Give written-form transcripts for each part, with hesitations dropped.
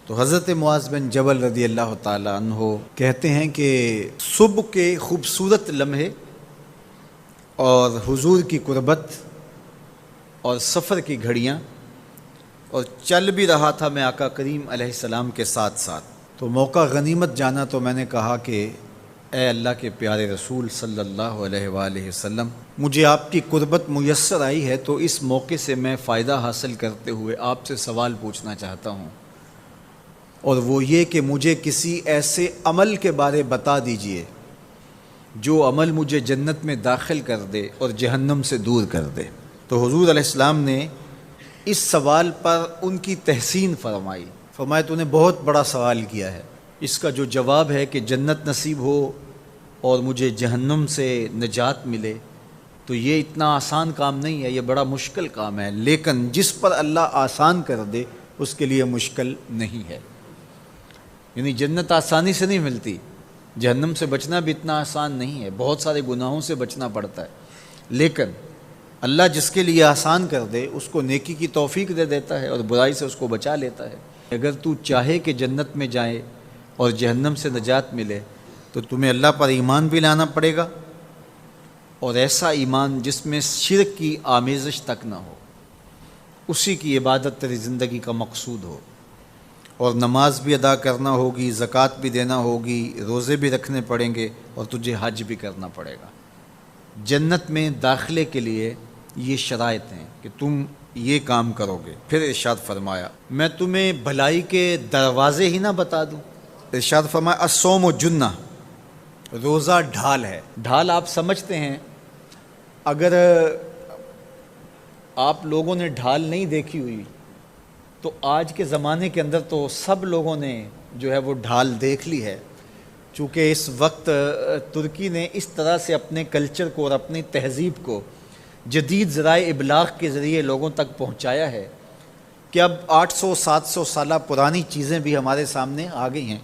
تو حضرت معاذ بن جبل رضی اللہ تعالیٰ عنہ کہتے ہیں کہ صبح کے خوبصورت لمحے اور حضور کی قربت اور سفر کی گھڑیاں اور چل بھی رہا تھا میں آقا کریم علیہ السلام کے ساتھ ساتھ، تو موقع غنیمت جانا تو میں نے کہا کہ اے اللہ کے پیارے رسول صلی اللہ علیہ وآلہ وسلم، مجھے آپ کی قربت میسر آئی ہے تو اس موقع سے میں فائدہ حاصل کرتے ہوئے آپ سے سوال پوچھنا چاہتا ہوں، اور وہ یہ کہ مجھے کسی ایسے عمل کے بارے بتا دیجئے جو عمل مجھے جنت میں داخل کر دے اور جہنم سے دور کر دے۔ تو حضور علیہ السلام نے اس سوال پر ان کی تحسین فرمایا تو نے بہت بڑا سوال کیا ہے، اس کا جو جواب ہے کہ جنت نصیب ہو اور مجھے جہنم سے نجات ملے تو یہ اتنا آسان کام نہیں ہے، یہ بڑا مشکل کام ہے، لیکن جس پر اللہ آسان کر دے اس کے لیے مشکل نہیں ہے۔ یعنی جنت آسانی سے نہیں ملتی، جہنم سے بچنا بھی اتنا آسان نہیں ہے، بہت سارے گناہوں سے بچنا پڑتا ہے، لیکن اللہ جس کے لیے آسان کر دے اس کو نیکی کی توفیق دے دیتا ہے اور برائی سے اس کو بچا لیتا ہے۔ اگر تو چاہے کہ جنت میں جائے اور جہنم سے نجات ملے تو تمہیں اللہ پر ایمان بھی لانا پڑے گا، اور ایسا ایمان جس میں شرک کی آمیزش تک نہ ہو، اسی کی عبادت تیری زندگی کا مقصود ہو، اور نماز بھی ادا کرنا ہوگی، زکوٰۃ بھی دینا ہوگی، روزے بھی رکھنے پڑیں گے، اور تجھے حج بھی کرنا پڑے گا۔ جنت میں داخلے کے لیے یہ شرائط ہیں کہ تم یہ کام کرو گے۔ پھر ارشاد فرمایا میں تمہیں بھلائی کے دروازے ہی نہ بتا دوں۔ ارشاد فرمایا الصوم جنہ، روزہ ڈھال ہے۔ ڈھال آپ سمجھتے ہیں، اگر آپ لوگوں نے ڈھال نہیں دیکھی ہوئی تو آج کے زمانے کے اندر تو سب لوگوں نے جو ہے وہ ڈھال دیکھ لی ہے، چونکہ اس وقت ترکی نے اس طرح سے اپنے کلچر کو اور اپنی تہذیب کو جدید ذرائع ابلاغ کے ذریعے لوگوں تک پہنچایا ہے کہ اب 800-700 سالہ پرانی چیزیں بھی ہمارے سامنے آ گئی ہیں،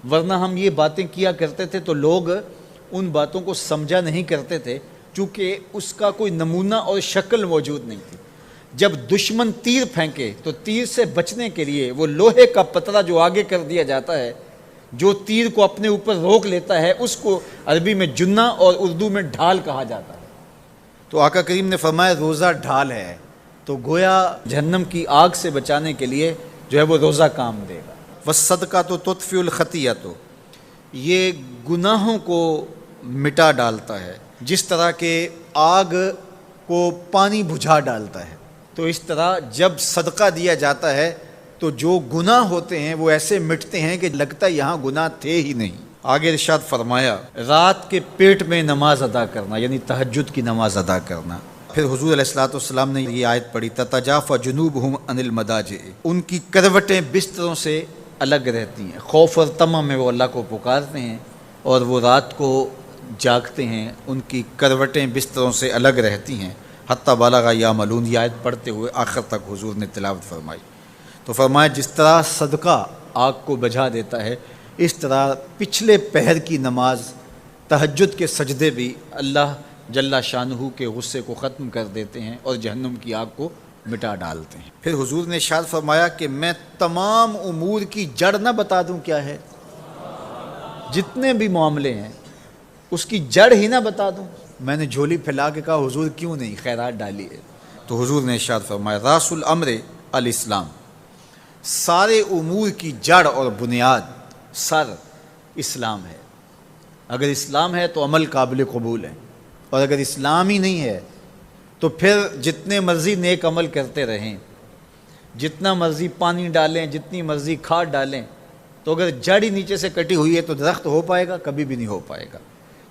ورنہ ہم یہ باتیں کیا کرتے تھے تو لوگ ان باتوں کو سمجھا نہیں کرتے تھے، چونکہ اس کا کوئی نمونہ اور شکل موجود نہیں تھی۔ جب دشمن تیر پھینکے تو تیر سے بچنے کے لیے وہ لوہے کا پتلا جو آگے کر دیا جاتا ہے، جو تیر کو اپنے اوپر روک لیتا ہے، اس کو عربی میں جنہ اور اردو میں ڈھال کہا جاتا ہے۔ تو آقا کریم نے فرمایا روزہ ڈھال ہے، تو گویا جہنم کی آگ سے بچانے کے لیے جو ہے وہ روزہ کام دے گا۔ والصدقۃ تطفئ الخطیۃ، یہ گناہوں کو مٹا ڈالتا ہے، جس طرح کہ آگ کو پانی بجھا ڈالتا ہے، تو اس طرح جب صدقہ دیا جاتا ہے تو جو گناہ ہوتے ہیں وہ ایسے مٹتے ہیں کہ لگتا ہے یہاں گناہ تھے ہی نہیں۔ آگے ارشاد فرمایا رات کے پیٹ میں نماز ادا کرنا، یعنی تہجد کی نماز ادا کرنا۔ پھر حضور علیہ الصلوۃ والسلام نے یہ آیت پڑھی تتجافی جنوبہم عن المضاجع، ان کی کروٹیں بستروں سے الگ رہتی ہیں، خوف اور طمع میں وہ اللہ کو پکارتے ہیں اور وہ رات کو جاگتے ہیں، ان کی کروٹیں بستروں سے الگ رہتی ہیں، حتی بلغ یعملون، یہ آیت پڑھتے ہوئے آخر تک حضور نے تلاوت فرمائی۔ تو فرمایا جس طرح صدقہ آگ کو بجھا دیتا ہے، اس طرح پچھلے پہر کی نماز، تہجد کے سجدے بھی اللہ جل شانہ کے غصے کو ختم کر دیتے ہیں اور جہنم کی آگ کو مٹا ڈالتے ہیں۔ پھر حضور نے ارشاد فرمایا کہ میں تمام امور کی جڑ نہ بتا دوں کیا ہے، جتنے بھی معاملے ہیں اس کی جڑ ہی نہ بتا دوں۔ میں نے جھولی پھیلا کے کہا حضور کیوں نہیں، خیرات ڈالی ہے۔ تو حضور نے ارشاد فرمایا راس الامر الاسلام، سارے امور کی جڑ اور بنیاد، سر اسلام ہے۔ اگر اسلام ہے تو عمل قابل قبول ہے، اور اگر اسلام ہی نہیں ہے تو پھر جتنے مرضی نیک عمل کرتے رہیں، جتنا مرضی پانی ڈالیں، جتنی مرضی کھاد ڈالیں، تو اگر جڑ ہی نیچے سے کٹی ہوئی ہے تو درخت ہو پائے گا؟ کبھی بھی نہیں ہو پائے گا۔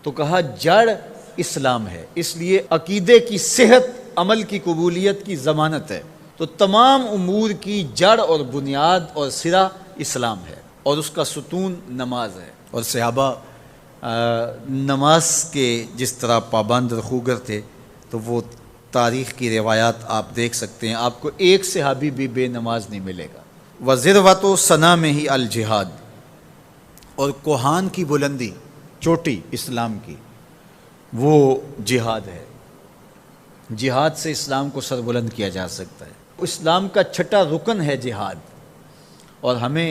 تو کہا جڑ اسلام ہے، اس لیے عقیدے کی صحت عمل کی قبولیت کی ضمانت ہے۔ تو تمام امور کی جڑ اور بنیاد اور سرا اسلام ہے، اور اس کا ستون نماز ہے۔ اور صحابہ نماز کے جس طرح پابند رخوگر تھے، تو وہ تاریخ کی روایات آپ دیکھ سکتے ہیں، آپ کو ایک صحابی بھی بے نماز نہیں ملے گا۔ وَذِرْوَةُ صَنَامِهِ الجہاد، اور کوہان کی بلندی، چوٹی اسلام کی، وہ جہاد ہے۔ جہاد سے اسلام کو سربلند کیا جا سکتا ہے۔ اسلام کا چھٹا رکن ہے جہاد، اور ہمیں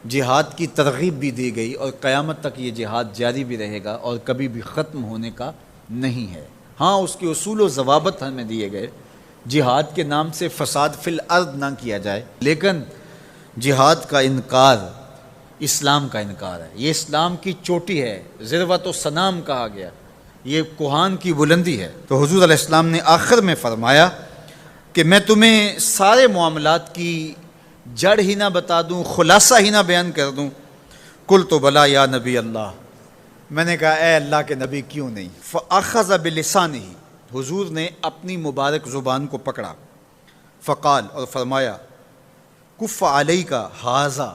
جہاد کی ترغیب بھی دی گئی اور قیامت تک یہ جہاد جاری بھی رہے گا اور کبھی بھی ختم ہونے کا نہیں ہے۔ ہاں اس کے اصول و ضوابط ہمیں دیے گئے، جہاد کے نام سے فساد فی الارض نہ کیا جائے، لیکن جہاد کا انکار اسلام کا انکار ہے۔ یہ اسلام کی چوٹی ہے، ذروۃ و سنام کہا گیا، یہ کوہان کی بلندی ہے۔ تو حضور علیہ السلام نے آخر میں فرمایا کہ میں تمہیں سارے معاملات کی جڑ ہی نہ بتا دوں، خلاصہ ہی نہ بیان کر دوں؟ قلت بلا یا نبی اللہ، میں نے کہا اے اللہ کے نبی کیوں نہیں؟ فاخذ بلسانہ، حضور نے اپنی مبارک زبان کو پکڑا، فقال، اور فرمایا، کف علیک ھذا،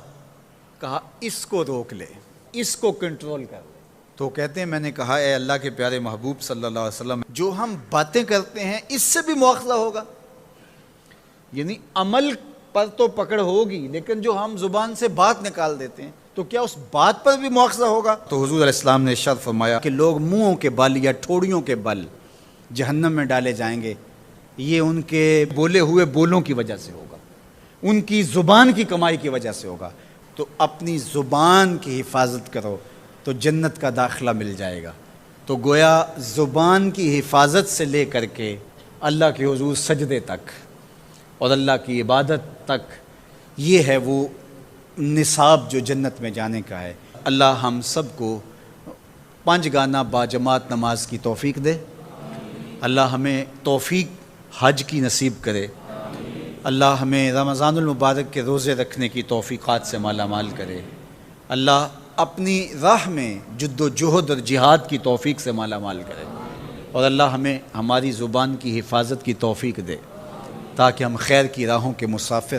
کہا اس کو روک لے، اس کو کنٹرول کر۔ تو کہتے ہیں میں نے کہا اے اللہ کے پیارے محبوب صلی اللہ علیہ وسلم، جو ہم باتیں کرتے ہیں اس سے بھی مواخذہ ہوگا؟ یعنی عمل پر تو پکڑ ہوگی، لیکن جو ہم زبان سے بات نکال دیتے ہیں تو کیا اس بات پر بھی مواخذہ ہوگا؟ تو حضور علیہ السلام نے ارشاد فرمایا کہ لوگ منہوں کے بل یا ٹھوڑیوں کے بل جہنم میں ڈالے جائیں گے، یہ ان کے بولے ہوئے بولوں کی وجہ سے ہوگا، ان کی زبان کی کمائی کی وجہ سے ہوگا۔ تو اپنی زبان کی حفاظت کرو تو جنت کا داخلہ مل جائے گا۔ تو گویا زبان کی حفاظت سے لے کر کے اللہ کے حضور سجدے تک اور اللہ کی عبادت تک، یہ ہے وہ نصاب جو جنت میں جانے کا ہے۔ اللہ ہم سب کو 5 گانا باجماعت نماز کی توفیق دے، اللہ ہمیں توفیق حج کی نصیب کرے، اللہ ہمیں رمضان المبارک کے روزے رکھنے کی توفیقات سے مالا مال کرے، اللہ اپنی راہ میں جد و جہد اور جہاد کی توفیق سے مالا مال کرے، اور اللہ ہمیں ہماری زبان کی حفاظت کی توفیق دے تاکہ ہم خیر کی راہوں کے مسافر